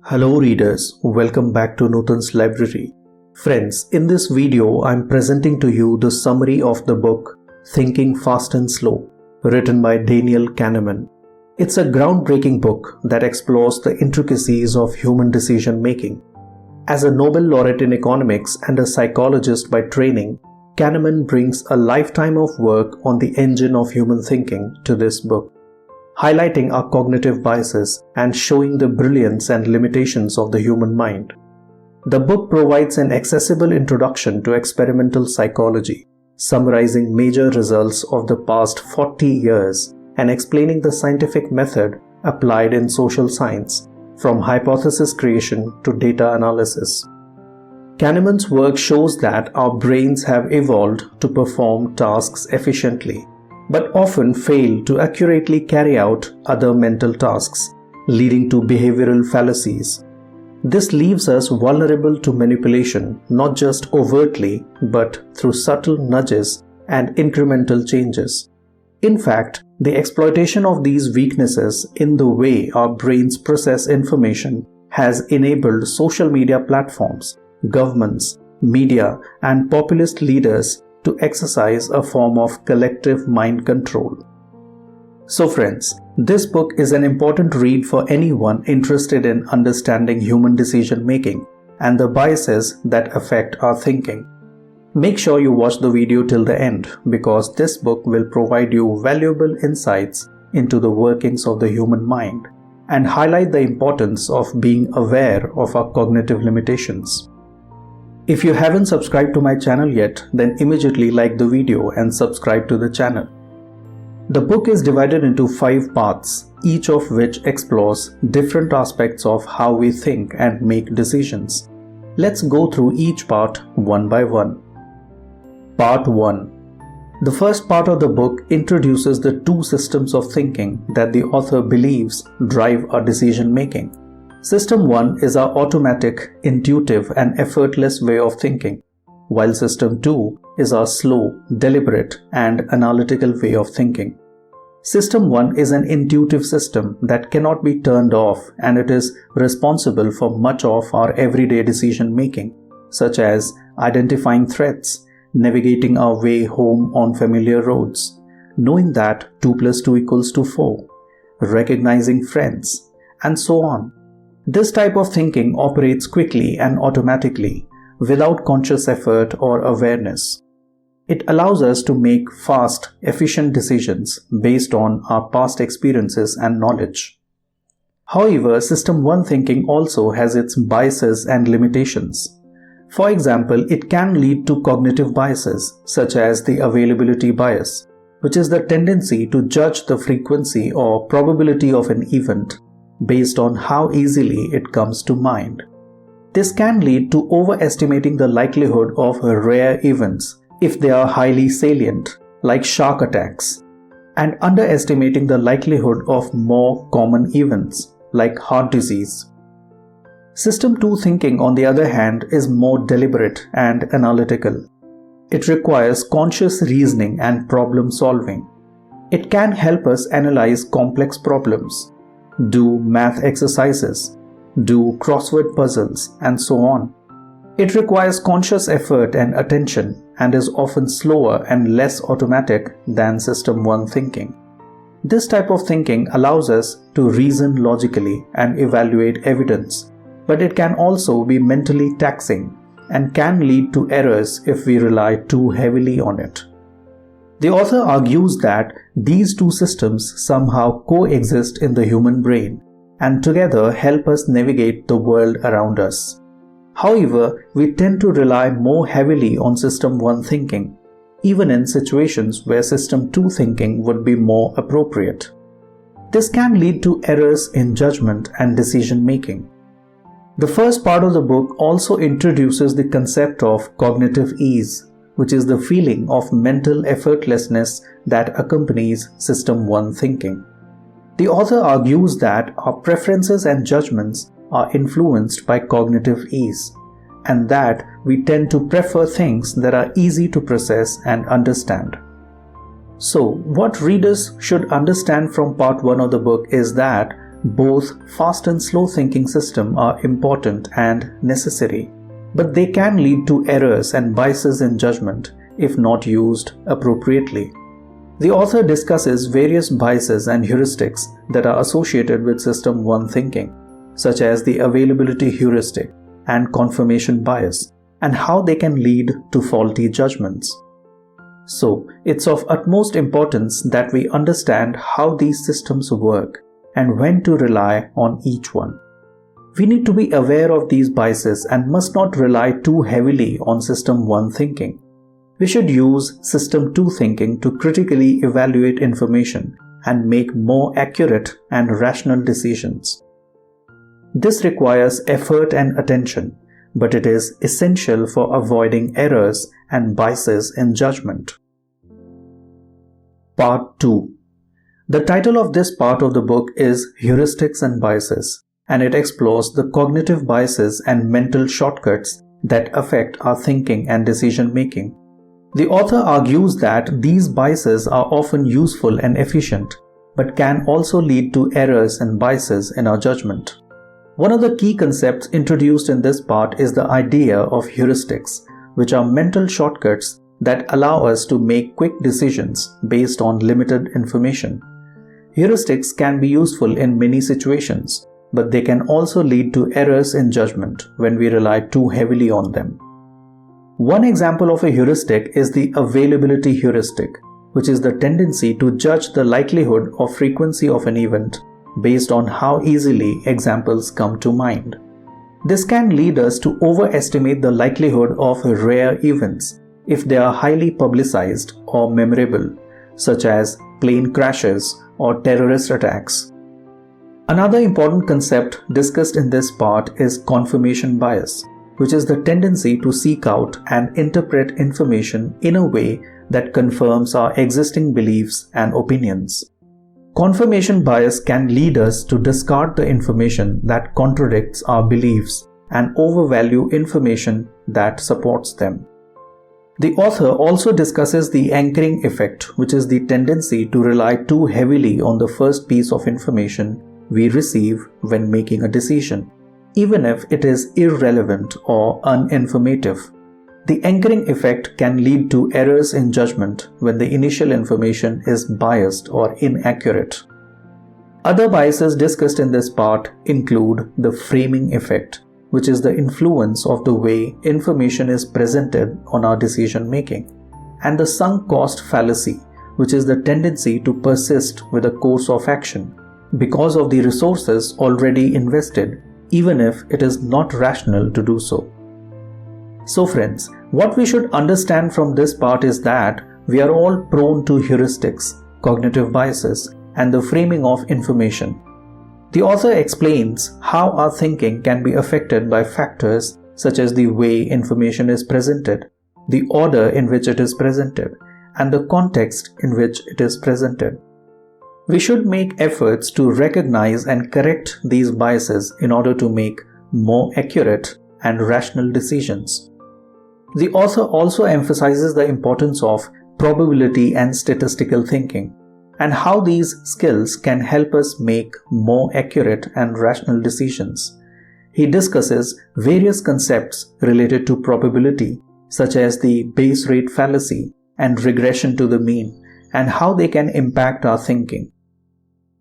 Hello readers, welcome back to Nutan's library. Friends, in this video I'm presenting to you the summary of the book Thinking Fast and Slow, written by Daniel Kahneman. It's a groundbreaking book that explores the intricacies of human decision making. As a Nobel laureate in economics and a psychologist by training, Kahneman brings a lifetime of work on the engine of human thinking to this book, highlighting our cognitive biases and showing the brilliance and limitations of the human mind. The book provides an accessible introduction to experimental psychology, summarizing major results of the past 40 years and explaining the scientific method applied in social science, from hypothesis creation to data analysis. Kahneman's work shows that our brains have evolved to perform tasks efficiently, but often fail to accurately carry out other mental tasks, leading to behavioral fallacies. This leaves us vulnerable to manipulation, not just overtly, but through subtle nudges and incremental changes. In fact, the exploitation of these weaknesses in the way our brains process information has enabled social media platforms, governments, media, and populist leaders to exercise a form of collective mind control. So friends, this book is an important read for anyone interested in understanding human decision making and the biases that affect our thinking. Make sure you watch the video till the end, because this book will provide you valuable insights into the workings of the human mind and highlight the importance of being aware of our cognitive limitations. If you haven't subscribed to my channel yet, then immediately like the video and subscribe to the channel. The book is divided into 5 parts, each of which explores different aspects of how we think and make decisions. Let's go through each part one by one. Part 1. The first part of the book introduces the 2 systems of thinking that the author believes drive our decision making. System 1 is our automatic, intuitive, and effortless way of thinking, while System 2 is our slow, deliberate, and analytical way of thinking. System 1 is an intuitive system that cannot be turned off, and it is responsible for much of our everyday decision making, such as identifying threats, navigating our way home on familiar roads, knowing that 2 + 2 = 4, recognizing friends, and so on. This type of thinking operates quickly and automatically, without conscious effort or awareness. It allows us to make fast, efficient decisions based on our past experiences and knowledge. However, System 1 thinking also has its biases and limitations. For example, it can lead to cognitive biases, such as the availability bias, which is the tendency to judge the frequency or probability of an event based on how easily it comes to mind. This can lead to overestimating the likelihood of rare events if they are highly salient, like shark attacks, and underestimating the likelihood of more common events, like heart disease. System 2 thinking, on the other hand, is more deliberate and analytical. It requires conscious reasoning and problem solving. It can help us analyze complex problems, do math exercises, do crossword puzzles, and so on. It requires conscious effort and attention and is often slower and less automatic than System 1 thinking. This type of thinking allows us to reason logically and evaluate evidence, but it can also be mentally taxing and can lead to errors if we rely too heavily on it. The author argues that these 2 systems somehow coexist in the human brain and together help us navigate the world around us. However, we tend to rely more heavily on System 1 thinking, even in situations where System 2 thinking would be more appropriate. This can lead to errors in judgment and decision making. The first part of the book also introduces the concept of cognitive ease, which is the feeling of mental effortlessness that accompanies System 1 thinking. The author argues that our preferences and judgments are influenced by cognitive ease, and that we tend to prefer things that are easy to process and understand. So, what readers should understand from part 1 of the book is that Both fast and slow thinking systems are important and necessary, but they can lead to errors and biases in judgment if not used appropriately. The author discusses various biases and heuristics that are associated with System 1 thinking, such as the availability heuristic and confirmation bias, and how they can lead to faulty judgments. So, it's of utmost importance that we understand how these systems work and when to rely on each one. We need to be aware of these biases and must not rely too heavily on System 1 thinking. We should use System 2 thinking to critically evaluate information and make more accurate and rational decisions. This requires effort and attention, but it is essential for avoiding errors and biases in judgment. Part 2. The title of this part of the book is Heuristics and Biases, and it explores the cognitive biases and mental shortcuts that affect our thinking and decision making. The author argues that these biases are often useful and efficient, but can also lead to errors and biases in our judgment. One of the key concepts introduced in this part is the idea of heuristics, which are mental shortcuts that allow us to make quick decisions based on limited information. Heuristics can be useful in many situations, but they can also lead to errors in judgment when we rely too heavily on them. One example of a heuristic is the availability heuristic, which is the tendency to judge the likelihood or frequency of an event based on how easily examples come to mind. This can lead us to overestimate the likelihood of rare events if they are highly publicized or memorable, such as plane crashes or terrorist attacks. Another important concept discussed in this part is confirmation bias, which is the tendency to seek out and interpret information in a way that confirms our existing beliefs and opinions. Confirmation bias can lead us to discard the information that contradicts our beliefs and overvalue information that supports them. The author also discusses the anchoring effect, which is the tendency to rely too heavily on the first piece of information we receive when making a decision, even if it is irrelevant or uninformative. The anchoring effect can lead to errors in judgment when the initial information is biased or inaccurate. Other biases discussed in this part include the framing effect, which is the influence of the way information is presented on our decision making, and the sunk cost fallacy, which is the tendency to persist with a course of action because of the resources already invested, even if it is not rational to do so. So friends, what we should understand from this part is that we are all prone to heuristics, cognitive biases, and the framing of information. The author explains how our thinking can be affected by factors such as the way information is presented, the order in which it is presented, and the context in which it is presented. We should make efforts to recognize and correct these biases in order to make more accurate and rational decisions. The author also emphasizes the importance of probability and statistical thinking, and how these skills can help us make more accurate and rational decisions. He discusses various concepts related to probability, such as the Bayes rate fallacy and regression to the mean, and how they can impact our thinking.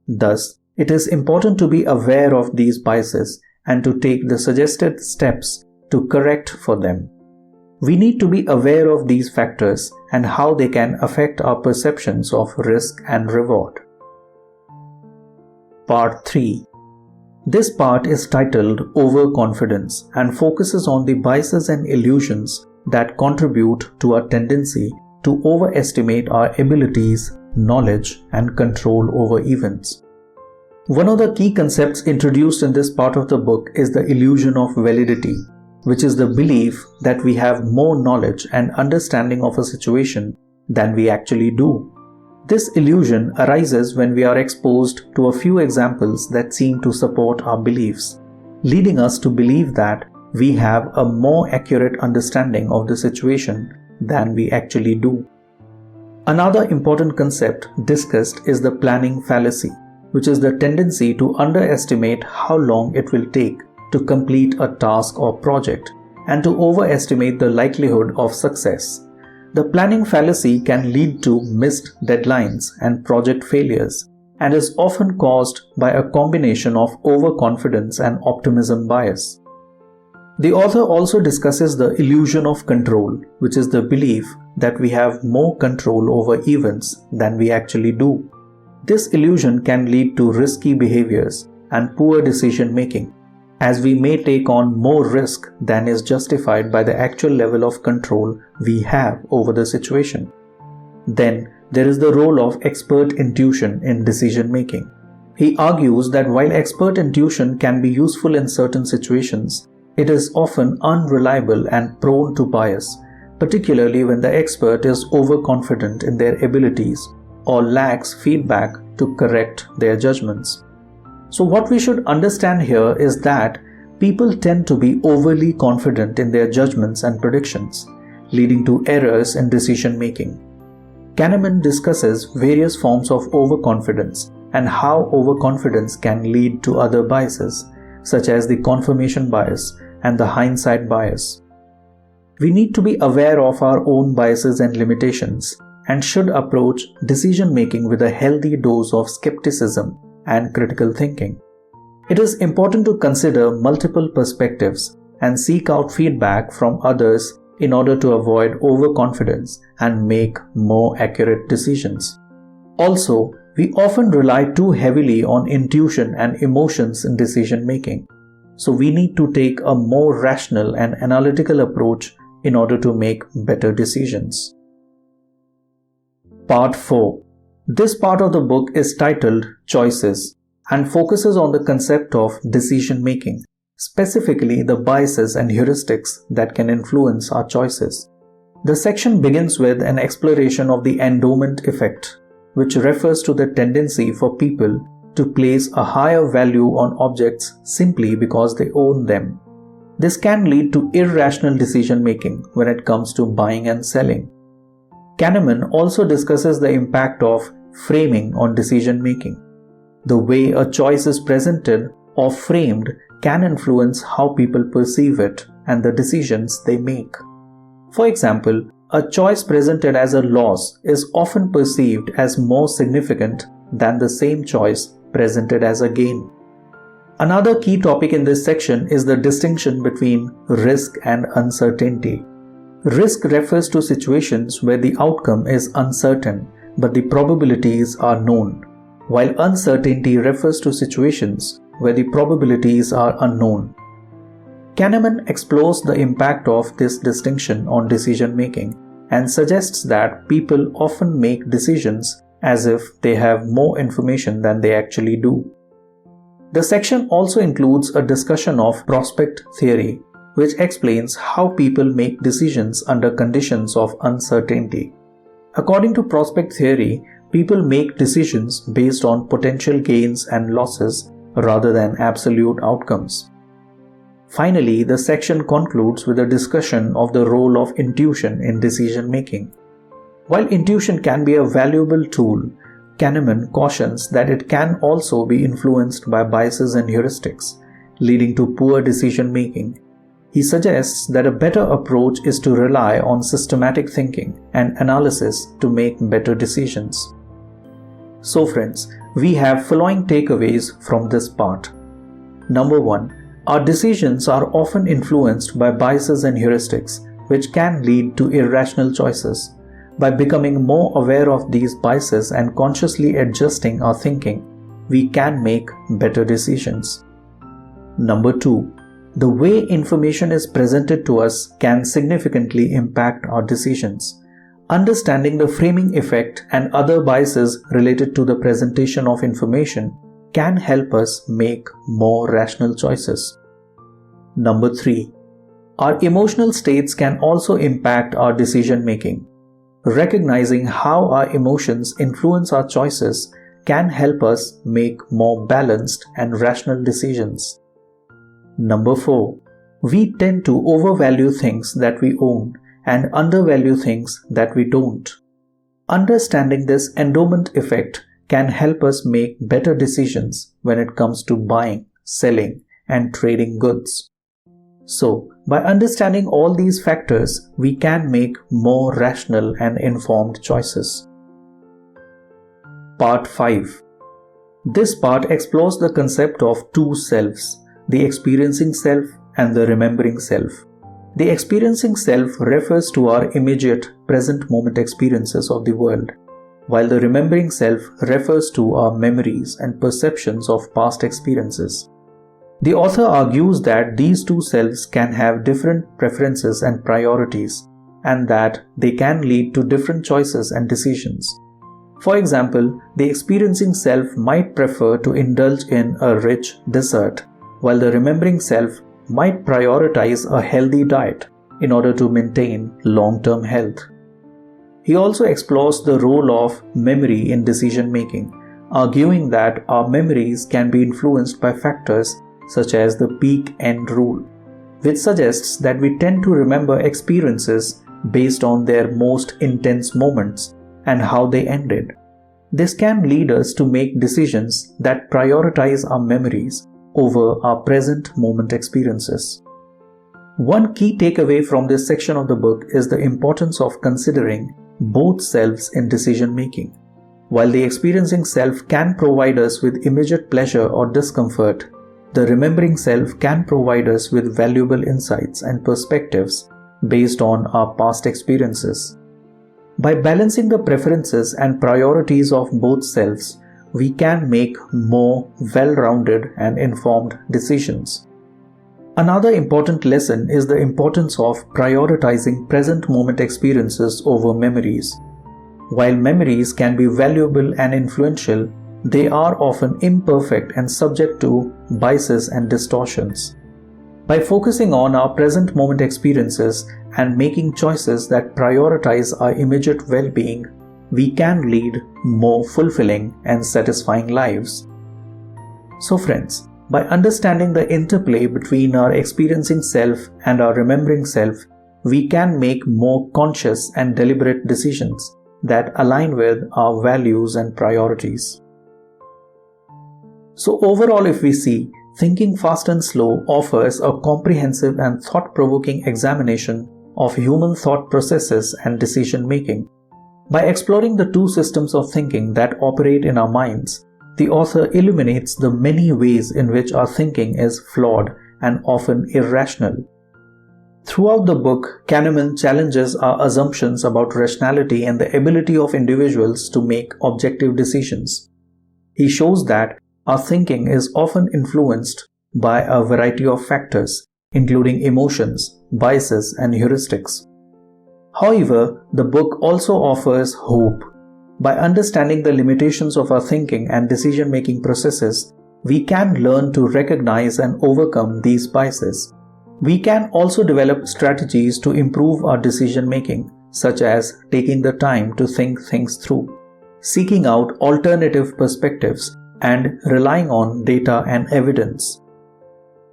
Thus, it is important to be aware of these biases and to take the suggested steps to correct for them. We need to be aware of these factors and how they can affect our perceptions of risk and reward. Part 3. This part is titled Overconfidence and focuses on the biases and illusions that contribute to our tendency to overestimate our abilities, knowledge, and control over events. One of the key concepts introduced in this part of the book is the illusion of validity, which is the belief that we have more knowledge and understanding of a situation than we actually do. This illusion arises when we are exposed to a few examples that seem to support our beliefs, leading us to believe that we have a more accurate understanding of the situation than we actually do. Another important concept discussed is the planning fallacy, which is the tendency to underestimate how long it will take to complete a task or project and to overestimate the likelihood of success. The planning fallacy can lead to missed deadlines and project failures and is often caused by a combination of overconfidence and optimism bias. The author also discusses the illusion of control, which is the belief that we have more control over events than we actually do. This illusion can lead to risky behaviors and poor decision making, as we may take on more risk than is justified by the actual level of control we have over the situation. Then there is the role of expert intuition in decision making. He argues that while expert intuition can be useful in certain situations, it is often unreliable and prone to bias, particularly when the expert is overconfident in their abilities or lacks feedback to correct their judgments. So what we should understand here is that people tend to be overly confident in their judgments and predictions, leading to errors in decision making. Kahneman discusses various forms of overconfidence and how overconfidence can lead to other biases, such as the confirmation bias and the hindsight bias. We need to be aware of our own biases and limitations and should approach decision making with a healthy dose of skepticism and critical thinking. It is important to consider multiple perspectives and seek out feedback from others in order to avoid overconfidence and make more accurate decisions. Also, we often rely too heavily on intuition and emotions in decision making, so we need to take a more rational and analytical approach in order to make better decisions. Part 4. This part of the book is titled Choices and focuses on the concept of decision making, specifically the biases and heuristics that can influence our choices. The section begins with an exploration of the endowment effect, which refers to the tendency for people to place a higher value on objects simply because they own them. This can lead to irrational decision making when it comes to buying and selling. Kahneman also discusses the impact of framing on decision making. The way a choice is presented or framed can influence how people perceive it and the decisions they make. For example, a choice presented as a loss is often perceived as more significant than the same choice presented as a gain. Another key topic in this section is the distinction between risk and uncertainty. Risk refers to situations where the outcome is uncertain but the probabilities are known, while uncertainty refers to situations where the probabilities are unknown. Kahneman explores the impact of this distinction on decision making and suggests that people often make decisions as if they have more information than they actually do. The section also includes a discussion of prospect theory, which explains how people make decisions under conditions of uncertainty. According to prospect theory, people make decisions based on potential gains and losses rather than absolute outcomes. Finally, the section concludes with a discussion of the role of intuition in decision making. While intuition can be a valuable tool, Kahneman cautions that it can also be influenced by biases and heuristics, leading to poor decision making. He suggests that a better approach is to rely on systematic thinking and analysis to make better decisions. So friends, we have following takeaways from this part. Number 1. Our decisions are often influenced by biases and heuristics, which can lead to irrational choices. By becoming more aware of these biases and consciously adjusting our thinking, we can make better decisions. Number 2. The way information is presented to us can significantly impact our decisions. Understanding the framing effect and other biases related to the presentation of information can help us make more rational choices. Number 3. Our emotional states can also impact our decision making. Recognizing how our emotions influence our choices can help us make more balanced and rational decisions. Number 4. We tend to overvalue things that we own and undervalue things that we don't. Understanding this endowment effect can help us make better decisions when it comes to buying, selling, and trading goods. So, by understanding all these factors, we can make more rational and informed choices. Part 5. This part explores the concept of two selves, the experiencing self and the remembering self. The experiencing self refers to our immediate, present moment experiences of the world, while the remembering self refers to our memories and perceptions of past experiences. The author argues that these two selves can have different preferences and priorities, and that they can lead to different choices and decisions. For example, the experiencing self might prefer to indulge in a rich dessert, while the remembering self might prioritize a healthy diet in order to maintain long-term health. He also explores the role of memory in decision-making, arguing that our memories can be influenced by factors such as the peak-end rule, which suggests that we tend to remember experiences based on their most intense moments and how they ended. This can lead us to make decisions that prioritize our memories over our present moment experiences. One key takeaway from this section of the book is the importance of considering both selves in decision making. While the experiencing self can provide us with immediate pleasure or discomfort, the remembering self can provide us with valuable insights and perspectives based on our past experiences. By balancing the preferences and priorities of both selves, we can make more well-rounded and informed decisions. Another important lesson is the importance of prioritizing present moment experiences over memories. While memories can be valuable and influential, they are often imperfect and subject to biases and distortions. By focusing on our present moment experiences and making choices that prioritize our immediate well-being, we can lead more fulfilling and satisfying lives. So friends, by understanding the interplay between our experiencing self and our remembering self, we can make more conscious and deliberate decisions that align with our values and priorities. So overall, if we see, Thinking Fast and Slow offers a comprehensive and thought-provoking examination of human thought processes and decision-making. By exploring the two systems of thinking that operate in our minds, the author illuminates the many ways in which our thinking is flawed and often irrational. Throughout the book, Kahneman challenges our assumptions about rationality and the ability of individuals to make objective decisions. He shows that our thinking is often influenced by a variety of factors, including emotions, biases, and heuristics. However, the book also offers hope. By understanding the limitations of our thinking and decision-making processes, we can learn to recognize and overcome these biases. We can also develop strategies to improve our decision-making, such as taking the time to think things through, seeking out alternative perspectives, and relying on data and evidence.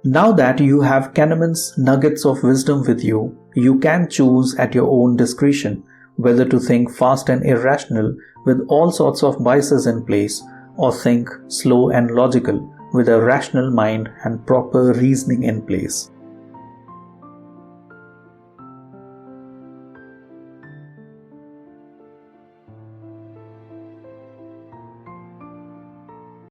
Now that you have Kahneman's nuggets of wisdom with you, you can choose at your own discretion whether to think fast and irrational with all sorts of biases in place, or think slow and logical with a rational mind and proper reasoning in place.